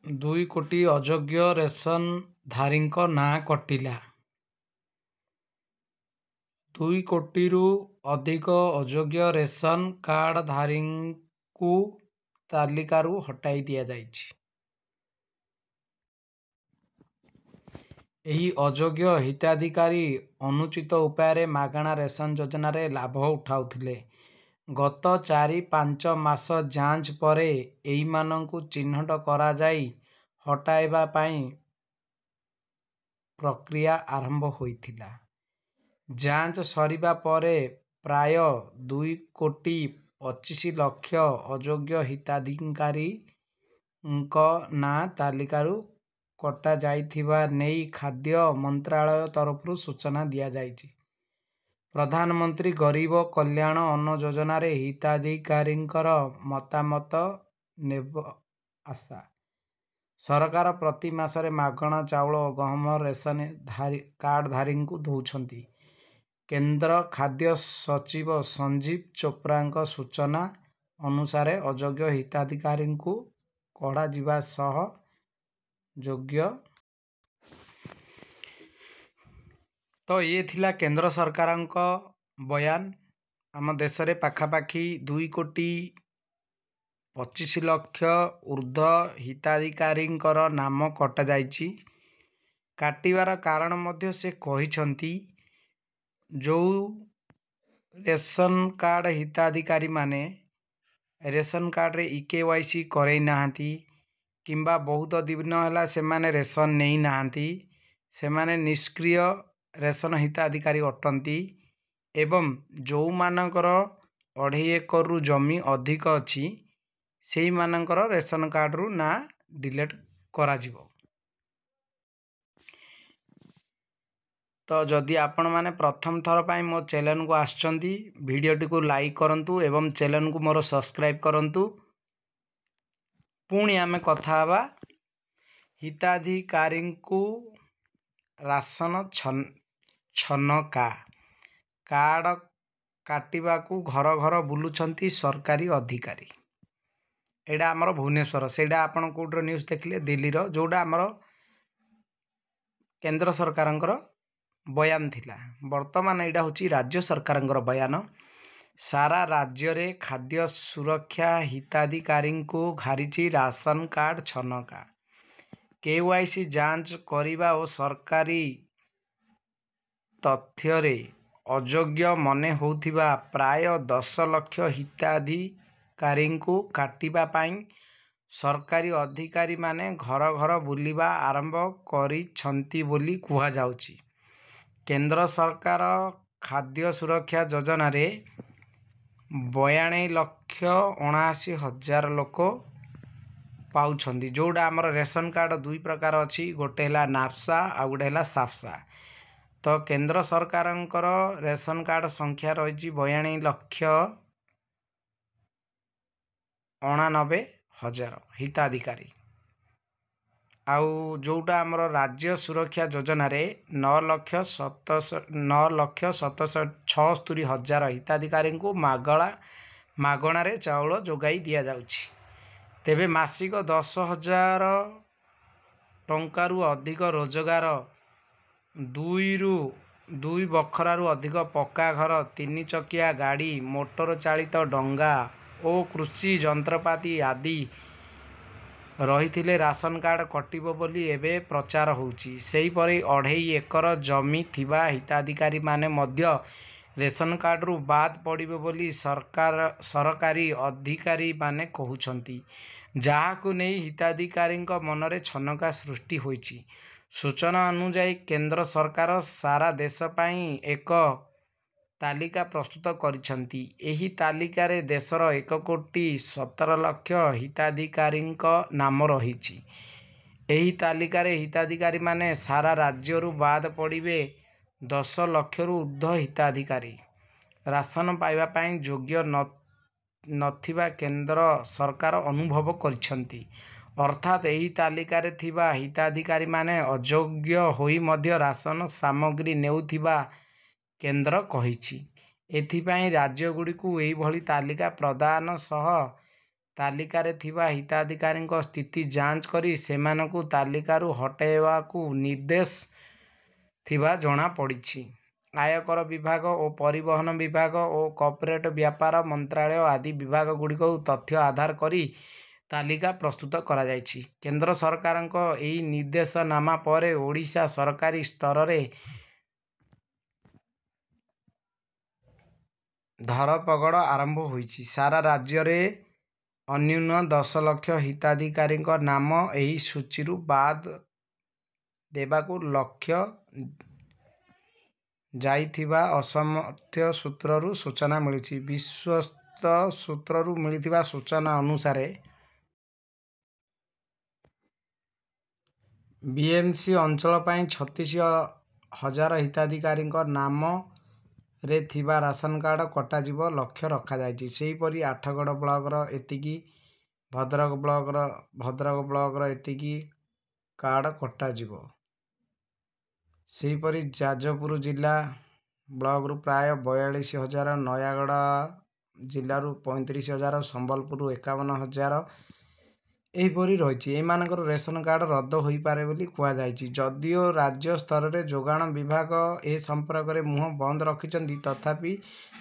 2 କୋଟି ଅଯୋଗ୍ୟ ରେସନଧାରୀଙ୍କ ନାଁ କଟିଲା। 2 କୋଟିରୁ ଅଧିକ ଅଯୋଗ୍ୟ ରେସନ କାର୍ଡଧାରୀଙ୍କୁ ତାଲିକାରୁ ହଟାଇ ଦିଆଯାଇଛି। ଏହି ଅଯୋଗ୍ୟ ହିତାଧିକାରୀ ଅନୁଚିତ ଉପାୟରେ ମାଗଣା ରେସନ ଯୋଜନାରେ ଲାଭ ଉଠାଉଥିଲେ। ଗତ 4-5 ମାସ ଯାଞ୍ଚ ପରେ ଏହିମାନଙ୍କୁ ଚିହ୍ନଟ କରାଯାଇ ହଟାଇବା ପାଇଁ ପ୍ରକ୍ରିୟା ଆରମ୍ଭ ହୋଇଥିଲା। ଯାଞ୍ଚ ସରିବା ପରେ ପ୍ରାୟ 2 କୋଟି 25 ଲକ୍ଷ ଅଯୋଗ୍ୟ ହିତାଧିକାରୀଙ୍କ ନାଁ ତାଲିକାରୁ କଟାଯାଇଥିବା ନେଇ ଖାଦ୍ୟ ମନ୍ତ୍ରାଳୟ ତରଫରୁ ସୂଚନା ଦିଆଯାଇଛି। ପ୍ରଧାନମନ୍ତ୍ରୀ ଗରିବ କଲ୍ୟାଣ ଅନ୍ନ ଯୋଜନାରେ ହିତାଧିକାରୀଙ୍କର ମତାମତ ନେବ ଆଶା। ସରକାର ପ୍ରତି ମାସରେ ମାଗଣା ଚାଉଳ ଓ ଗହମ ରେସନ କାର୍ଡଧାରୀଙ୍କୁ ଦେଉଛନ୍ତି। କେନ୍ଦ୍ର ଖାଦ୍ୟ ସଚିବ ସଞ୍ଜୀବ ଚୋପ୍ରାଙ୍କ ସୂଚନା ଅନୁସାରେ ଅଯୋଗ୍ୟ ହିତାଧିକାରୀଙ୍କୁ କଢ଼ାଯିବା ସହ ଯୋଗ୍ୟ। ତ ଇଏ ଥିଲା କେନ୍ଦ୍ର ସରକାରଙ୍କ ବୟାନ। ଆମ ଦେଶରେ ପାଖାପାଖି 2 କୋଟି 25 ଲକ୍ଷ ଉର୍ଦ୍ଧ୍ୱ ହିତାଧିକାରୀଙ୍କର ନାମ କଟାଯାଇଛି। କାଟିବାର କାରଣ ମଧ୍ୟ ସେ କହିଛନ୍ତି। ଯେଉଁ ରେସନ କାର୍ଡ ହିତାଧିକାରୀମାନେ ରେସନ କାର୍ଡରେ EKYC କରେଇ ନାହାନ୍ତି କିମ୍ବା ବହୁତ ଦିନ ହେଲା ସେମାନେ ରେସନ ନେଇନାହାନ୍ତି, ସେମାନେ ନିଷ୍କ୍ରିୟ ରେସନ ହିତାଧିକାରୀ ଅଟନ୍ତି ଏବଂ ଯେଉଁମାନଙ୍କର 2.5 ଏକରରୁ ଜମି ଅଧିକ ଅଛି ସେହିମାନଙ୍କର ରେସନ କାର୍ଡରୁ ନାଁ ଡିଲିଟ୍ କରାଯିବ। ତ ଯଦି ଆପଣମାନେ ପ୍ରଥମ ଥର ପାଇଁ ମୋ ଚ୍ୟାନେଲକୁ ଆସିଛନ୍ତି, ଭିଡ଼ିଓଟିକୁ ଲାଇକ୍ କରନ୍ତୁ ଏବଂ ଚ୍ୟାନେଲକୁ ମୋର ସବସ୍କ୍ରାଇବ୍ କରନ୍ତୁ। ପୁଣି ଆମେ କଥା ହେବା ହିତାଧିକାରୀଙ୍କୁ ରାସନ ଛନକା। କାର୍ଡ କାଟିବାକୁ ଘର ଘର ବୁଲୁଛନ୍ତି ସରକାରୀ ଅଧିକାରୀ। ଏଇଟା ଆମର ଭୁବନେଶ୍ୱର। ସେଇଟା ଆପଣ କେଉଁଠିର ନ୍ୟୁଜ୍ ଦେଖିଲେ? ଦିଲ୍ଲୀର, ଯେଉଁଟା ଆମର କେନ୍ଦ୍ର ସରକାରଙ୍କର ବୟାନ ଥିଲା। ବର୍ତ୍ତମାନ ଏଇଟା ହେଉଛି ରାଜ୍ୟ ସରକାରଙ୍କର ବୟାନ। ସାରା ରାଜ୍ୟରେ ଖାଦ୍ୟ ସୁରକ୍ଷା ହିତାଧିକାରୀଙ୍କୁ ଘାରିଛି ରାସନ କାର୍ଡ ଛନକା। KYC ଯାଞ୍ଚ କରିବା ଓ ସରକାରୀ ତଥ୍ୟରେ ଅଯୋଗ୍ୟ ମନେ ହେଉଥିବା ପ୍ରାୟ 10 ଲକ୍ଷ ହିତାଧିକାରୀଙ୍କୁ କାଟିବା ପାଇଁ ସରକାରୀ ଅଧିକାରୀମାନେ ଘର ଘର ବୁଲିବା ଆରମ୍ଭ କରିଛନ୍ତି ବୋଲି କୁହାଯାଉଛି। କେନ୍ଦ୍ର ସରକାର ଖାଦ୍ୟ ସୁରକ୍ଷା ଯୋଜନାରେ 42,79,000 ଲୋକ ପାଉଛନ୍ତି। ଯେଉଁଟା ଆମର ରେସନ କାର୍ଡ 2 ପ୍ରକାର ଅଛି, ଗୋଟେ ହେଲା ନାପ୍ସା ଆଉ ଗୋଟେ ହେଲା ସାପ୍ସା। ତ କେନ୍ଦ୍ର ସରକାରଙ୍କର ରେସନ କାର୍ଡ ସଂଖ୍ୟା ରହିଛି 42,89,000 ହିତାଧିକାରୀ। ଆଉ ଯେଉଁଟା ଆମର ରାଜ୍ୟ ସୁରକ୍ଷା ଯୋଜନାରେ 9,67,000 ହିତାଧିକାରୀଙ୍କୁ ମାଗଣାରେ ଚାଉଳ ଯୋଗାଇ ଦିଆଯାଉଛି। ତେବେ ମାସିକ 10,000 ଟଙ୍କାରୁ ଅଧିକ ରୋଜଗାର, 2 ବଖରାରୁ ଅଧିକ ପକ୍କା ଘର, 3 ଚକିଆ ଗାଡ଼ି, ମୋଟର ଚାଳିତ ଡଙ୍ଗା ଓ କୃଷି ଯନ୍ତ୍ରପାତି ଆଦି ରହିଥିଲେ ରାସନ କାର୍ଡ କଟିବ ବୋଲି ଏବେ ପ୍ରଚାର ହେଉଛି। ସେହିପରି 2.5 ଏକର ଜମି ଥିବା ହିତାଧିକାରୀମାନେ ମଧ୍ୟ ରେସନ କାର୍ଡରୁ ବାଦ୍ ପଡ଼ିବେ ବୋଲି ସରକାରୀ ଅଧିକାରୀମାନେ କହୁଛନ୍ତି, ଯାହାକୁ ନେଇ ହିତାଧିକାରୀଙ୍କ ମନରେ ଛନକା ସୃଷ୍ଟି ହୋଇଛି। ସୂଚନା ଅନୁଯାୟୀ କେନ୍ଦ୍ର ସରକାର ସାରା ଦେଶ ପାଇଁ ଏକ ତାଲିକା ପ୍ରସ୍ତୁତ କରିଛନ୍ତି। ଏହି ତାଲିକାରେ ଦେଶର 1 କୋଟି 17 ଲକ୍ଷ ହିତାଧିକାରୀଙ୍କ ନାମ ରହିଛି। ଏହି ତାଲିକାରେ ହିତାଧିକାରୀମାନେ ସାରା ରାଜ୍ୟରୁ ବାଦ୍ ପଡ଼ିବେ। 10 ଲକ୍ଷରୁ ଉର୍ଦ୍ଧ୍ୱ ହିତାଧିକାରୀ ରାସନ ପାଇବା ପାଇଁ ଯୋଗ୍ୟ ନଥିବା କେନ୍ଦ୍ର ସରକାର ଅନୁଭବ କରିଛନ୍ତି। ଅର୍ଥାତ୍ ଏହି ତାଲିକାରେ ଥିବା ହିତାଧିକାରୀମାନେ ଅଯୋଗ୍ୟ ହୋଇ ମଧ୍ୟ ରାସନ ସାମଗ୍ରୀ ନେଉଥିବା କେନ୍ଦ୍ର କହିଛି। ଏଥିପାଇଁ ରାଜ୍ୟଗୁଡ଼ିକୁ ଏହିଭଳି ତାଲିକା ପ୍ରଦାନ ସହ ତାଲିକାରେ ଥିବା ହିତାଧିକାରୀଙ୍କ ସ୍ଥିତି ଯାଞ୍ଚ କରି ସେମାନଙ୍କୁ ତାଲିକାରୁ ହଟାଇବାକୁ ନିର୍ଦ୍ଦେଶ ଥିବା ଜଣାପଡ଼ିଛି। ଆୟକର ବିଭାଗ ଓ ପରିବହନ ବିଭାଗ ଓ କର୍ପୋରେଟ୍ ବ୍ୟାପାର ମନ୍ତ୍ରାଳୟ ଆଦି ବିଭାଗଗୁଡ଼ିକୁ ତଥ୍ୟ ଆଧାର କରି ତାଲିକା ପ୍ରସ୍ତୁତ କରାଯାଇଛି। କେନ୍ଦ୍ର ସରକାରଙ୍କ ଏହି ନିର୍ଦ୍ଦେଶନାମା ପରେ ଓଡ଼ିଶା ସରକାରୀ ସ୍ତରରେ ଧରପଗଡ଼ ଆରମ୍ଭ ହୋଇଛି। ସାରା ରାଜ୍ୟରେ ଅନ୍ୟୁନ 10 ଲକ୍ଷ ହିତାଧିକାରୀଙ୍କ ନାମ ଏହି ସୂଚୀରୁ ବାଦ୍ ଦେବାକୁ ଲକ୍ଷ୍ୟ ଯାଇଥିବା ଅସମର୍ଥ୍ୟ ସୂତ୍ରରୁ ସୂଚନା ମିଳିଛି। ବିଶ୍ୱସ୍ତ ସୂତ୍ରରୁ ମିଳିଥିବା ସୂଚନା ଅନୁସାରେ ବିଏମ୍ସି ଅଞ୍ଚଳ ପାଇଁ 36,000 ହିତାଧିକାରୀଙ୍କ ନାମରେ ଥିବା ରାସନ କାର୍ଡ଼ କଟାଯିବ ଲକ୍ଷ୍ୟ ରଖାଯାଇଛି। ସେହିପରି ଆଠଗଡ଼ ବ୍ଲକର ଏତିକି, ଭଦ୍ରକ ବ୍ଲକର ଏତିକି କାର୍ଡ଼ କଟାଯିବ। ସେହିପରି ଯାଜପୁର ଜିଲ୍ଲା ବ୍ଲକରୁ ପ୍ରାୟ 42,000, ନୟାଗଡ଼ ଜିଲ୍ଲାରୁ 35,000, ସମ୍ବଲପୁରରୁ 51,000 ଏହିପରି ରହିଛି। ଏମାନଙ୍କର ରେସନ କାର୍ଡ଼ ରଦ୍ଦ ହୋଇପାରେ ବୋଲି କୁହାଯାଇଛି। ଯଦିଓ ରାଜ୍ୟ ସ୍ତରରେ ଯୋଗାଣ ବିଭାଗ ଏ ସମ୍ପର୍କରେ ମୁହଁ ବନ୍ଦ ରଖିଛନ୍ତି, ତଥାପି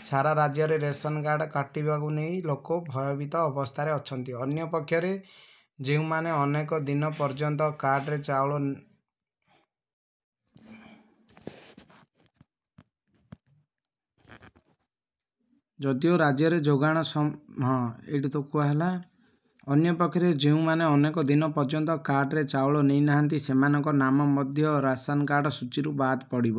ସାରା ରାଜ୍ୟରେ ରେସନ କାର୍ଡ଼ କାଟିବାକୁ ନେଇ ଲୋକ ଭୟଭୀତ ଅବସ୍ଥାରେ ଅଛନ୍ତି। ଅନ୍ୟପକ୍ଷରେ ଯେଉଁମାନେ ଅନେକ ଦିନ ପର୍ଯ୍ୟନ୍ତ କାର୍ଡ଼ରେ ଚାଉଳ ଯଦିଓ ରାଜ୍ୟରେ ଯୋଗାଣ ଅନ୍ୟପକ୍ଷରେ ଯେଉଁମାନେ ଅନେକ ଦିନ ପର୍ଯ୍ୟନ୍ତ କାର୍ଡ଼ରେ ଚାଉଳ ନେଇନାହାନ୍ତି, ସେମାନଙ୍କ ନାମ ମଧ୍ୟ ରାସନ କାର୍ଡ଼ ସୂଚୀରୁ ବାଦ୍ ପଡ଼ିବ।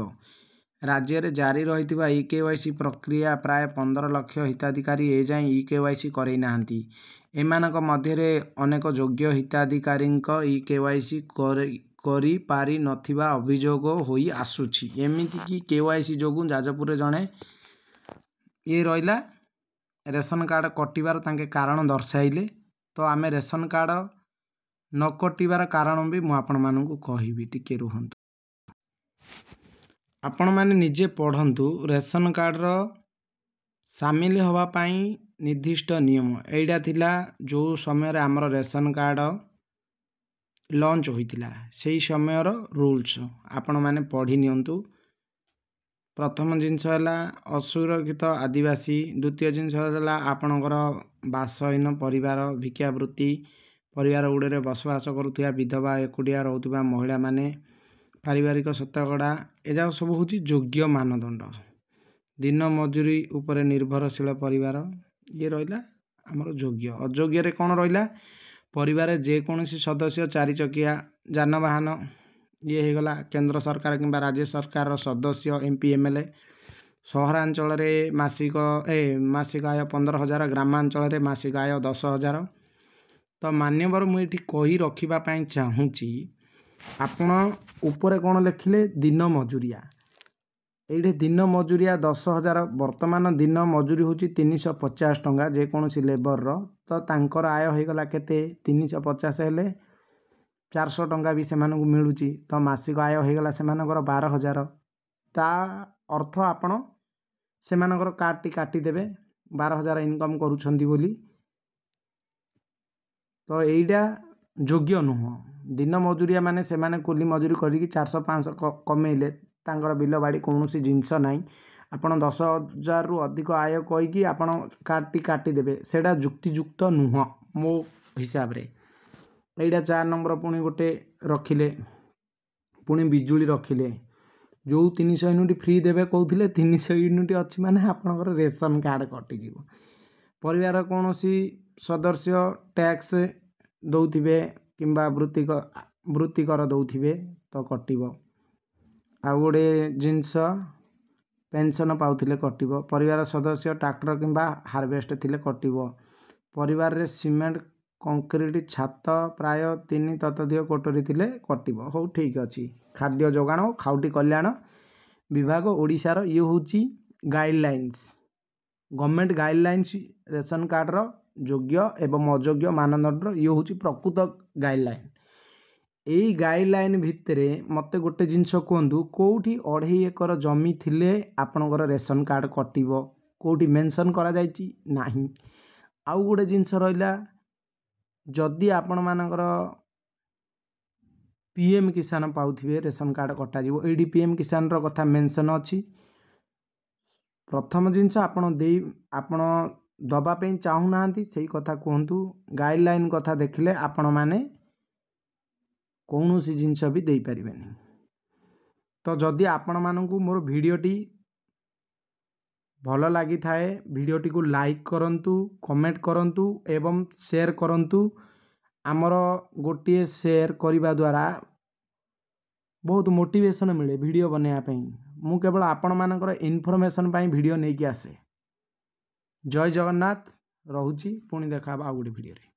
ରାଜ୍ୟରେ ଜାରି ରହିଥିବା ଇକେୱାଇସି ପ୍ରକ୍ରିୟା ପ୍ରାୟ 15 ଲକ୍ଷ ହିତାଧିକାରୀ ଏଯାଏଁ ଇକେୱାଇସି କରାଇନାହାନ୍ତି। ଏମାନଙ୍କ ମଧ୍ୟରେ ଅନେକ ଯୋଗ୍ୟ ହିତାଧିକାରୀଙ୍କ ଇକେୱାଇସି କରିପାରି ନଥିବା ଅଭିଯୋଗ ହୋଇ ଆସୁଛି। ଏମିତିକି କେୱାଇସି ଯୋଗୁଁ ଯାଜପୁରରେ ଜଣେ ରହିଲା ରେସନ କାର୍ଡ଼ କଟିବାର ତାଙ୍କେ କାରଣ ଦର୍ଶାଇଲେ। ତ ଆମେ ରେସନ କାର୍ଡ଼ ନ କଟିବାର କାରଣ ବି ମୁଁ ଆପଣମାନଙ୍କୁ କହିବି, ଟିକେ ରୁହନ୍ତୁ। ଆପଣମାନେ ନିଜେ ପଢ଼ନ୍ତୁ। ରେସନ କାର୍ଡ଼ର ସାମିଲ ହେବା ପାଇଁ ନିର୍ଦ୍ଦିଷ୍ଟ ନିୟମ ଏଇଟା ଥିଲା। ଯେଉଁ ସମୟରେ ଆମର ରେସନ କାର୍ଡ଼ ଲଞ୍ଚ ହୋଇଥିଲା, ସେହି ସମୟର ରୁଲ୍ସ ଆପଣମାନେ ପଢ଼ି ନିଅନ୍ତୁ। ପ୍ରଥମ ଜିନିଷ ହେଲା ଅସୁରକ୍ଷିତ ଆଦିବାସୀ। ଦ୍ୱିତୀୟ ଜିନିଷ ହେଲା ଆପଣଙ୍କର ବାସହୀନ ପରିବାର, ଭିକ୍ଷାବୃତ୍ତି ପରିବାର ଗୁଡ଼ିକରେ ବସବାସ କରୁଥିବା ବିଧବା, ଏକୁଟିଆ ରହୁଥିବା ମହିଳାମାନେ, ପାରିବାରିକ ଶତକଡ଼ା, ଏଯାକ ସବୁ ହେଉଛି ଯୋଗ୍ୟ ମାନଦଣ୍ଡ। ଦିନ ମଜୁରୀ ଉପରେ ନିର୍ଭରଶୀଳ ପରିବାର, ଇଏ ରହିଲା ଆମର ଯୋଗ୍ୟ। ଅଯୋଗ୍ୟରେ କ'ଣ ରହିଲା? ପରିବାରରେ ଯେକୌଣସି ସଦସ୍ୟ 4 ଚକିଆ ଯାନବାହନ, ଇଏ ହେଇଗଲା କେନ୍ଦ୍ର ସରକାର କିମ୍ବା ରାଜ୍ୟ ସରକାରର ସଦସ୍ୟ, MP, MLA। ସହରାଞ୍ଚଳରେ ମାସିକ ଆୟ 15,000, ଗ୍ରାମାଞ୍ଚଳରେ ମାସିକ ଆୟ 10,000। ତ ମାନ୍ୟବର ମୁଁ ଏଠି କହି ରଖିବା ପାଇଁ ଚାହୁଁଛି, ଆପଣ ଉପରେ କ'ଣ ଲେଖିଲେ? ଦିନ ମଜୁରିଆ। ଏଇଠି ଦିନ ମଜୁରିଆ 10,000। ବର୍ତ୍ତମାନ ଦିନ ମଜୁରୀ ହେଉଛି 350 ଟଙ୍କା ଯେକୌଣସି ଲେବରର। ତ ତାଙ୍କର ଆୟ ହୋଇଗଲା କେତେ? 350 ହେଲେ 400 ଟଙ୍କା ବି ସେମାନଙ୍କୁ ମିଳୁଛି। ତ ମାସିକ ଆୟ ହୋଇଗଲା ସେମାନଙ୍କର 12,000। ତା ଅର୍ଥ ଆପଣ ସେମାନଙ୍କର କାର୍ଡ଼ଟି କାଟିଦେବେ 12,000 ଇନକମ୍ କରୁଛନ୍ତି ବୋଲି। ତ ଏଇଟା ଯୋଗ୍ୟ ନୁହଁ। ଦିନ ମଜୁରିଆ ମାନେ ସେମାନେ କୁଲି ମଜୁରୀ କରିକି 400-500 କମେଇଲେ, ତାଙ୍କର ବିଲ ବାଡ଼ି କୌଣସି ଜିନିଷ ନାହିଁ। ଆପଣ 10,000ରୁ ଅଧିକ ଆୟ କହିକି ଆପଣ କାର୍ଡ଼ଟି କାଟିଦେବେ, ସେଇଟା ଯୁକ୍ତିଯୁକ୍ତ ନୁହଁ ମୋ ହିସାବରେ। ଏଇଟା 4 ନମ୍ବର ପୁଣି ଗୋଟେ ରଖିଲେ, ପୁଣି ବିଜୁଳି ରଖିଲେ। ଯେଉଁ 300 ୟୁନିଟ୍ ଫ୍ରି ଦେବେ କହୁଥିଲେ, 300 ୟୁନିଟ୍ ଅଛି ମାନେ ଆପଣଙ୍କର ରେସନ କାର୍ଡ଼ କଟିଯିବ। ପରିବାର କୌଣସି ସଦସ୍ୟ ଟ୍ୟାକ୍ସ ଦେଉଥିବେ କିମ୍ବା ବୃତ୍ତିକର ଦେଉଥିବେ ତ କଟିବ। ଆଉ ଗୋଟେ ଜିନିଷ, ପେନ୍ସନ୍ ପାଉଥିଲେ କଟିବ। ପରିବାର ସଦସ୍ୟ ଟ୍ରାକ୍ଟର କିମ୍ବା ହାରଭେଷ୍ଟ ଥିଲେ କଟିବ। ପରିବାରରେ ସିମେଣ୍ଟ କଂକ୍ରିଟ ଛାତ ପ୍ରାୟ 3 ତତୋଧିକ କୋଠରୀ ଥିଲେ କଟିବ। ହଉ ଠିକ୍ ଅଛି। ଖାଦ୍ୟ ଯୋଗାଣ ଓ ଖାଉଟି କଲ୍ୟାଣ ବିଭାଗ ଓଡ଼ିଶାର ଇଏ ହେଉଛି ଗାଇଡ଼ଲାଇନ୍ସ, ଗଭର୍ଣ୍ଣମେଣ୍ଟ ଗାଇଡ଼ଲାଇନ୍ସ। ରେସନ କାର୍ଡ଼ର ଯୋଗ୍ୟ ଏବଂ ଅଯୋଗ୍ୟ ମାନଦଣ୍ଡର ଇଏ ହେଉଛି ପ୍ରକୃତ ଗାଇଡ଼ଲାଇନ୍। ଏଇ ଗାଇଡ଼ଲାଇନ୍ ଭିତରେ ମୋତେ ଗୋଟେ ଜିନିଷ କୁହନ୍ତୁ, କେଉଁଠି 2.5 ଏକର ଜମି ଥିଲେ ଆପଣଙ୍କର ରେସନ କାର୍ଡ଼ କଟିବ? କେଉଁଠି ମେନସନ୍ କରାଯାଇଛି? ନାହିଁ। ଆଉ ଗୋଟେ ଜିନିଷ ରହିଲା, जदि आपण मानकर पीएम किसान पाउथिबे रेशन कार्ड कटा जीवो एडी पीएम किसान रो कथा मेंशन अछि। प्रथम जिनस आपण दबा पे चाहू नांती सेही कथा कहंतु गाइडलाइन कथा देखले आपण माने कौनसी जिनस भी दे परिबेनी। तो जदि आपण मानकु मोर वीडियोटी भल लगी थाए वीडियोटी को लाइक करंतु कमेंट करंतु एवं शेयर करंतु। आमर गोटे शेयर करने द्वारा बहुत मोटिवेशन मिले वीडियो बनवाई। मु केवल आपण मानकर इनफॉरमेशन पाई वीडियो नहीं कि आसे। जय जगन्नाथ रहुची पुणी देखा आ गोटे वीडियो रे।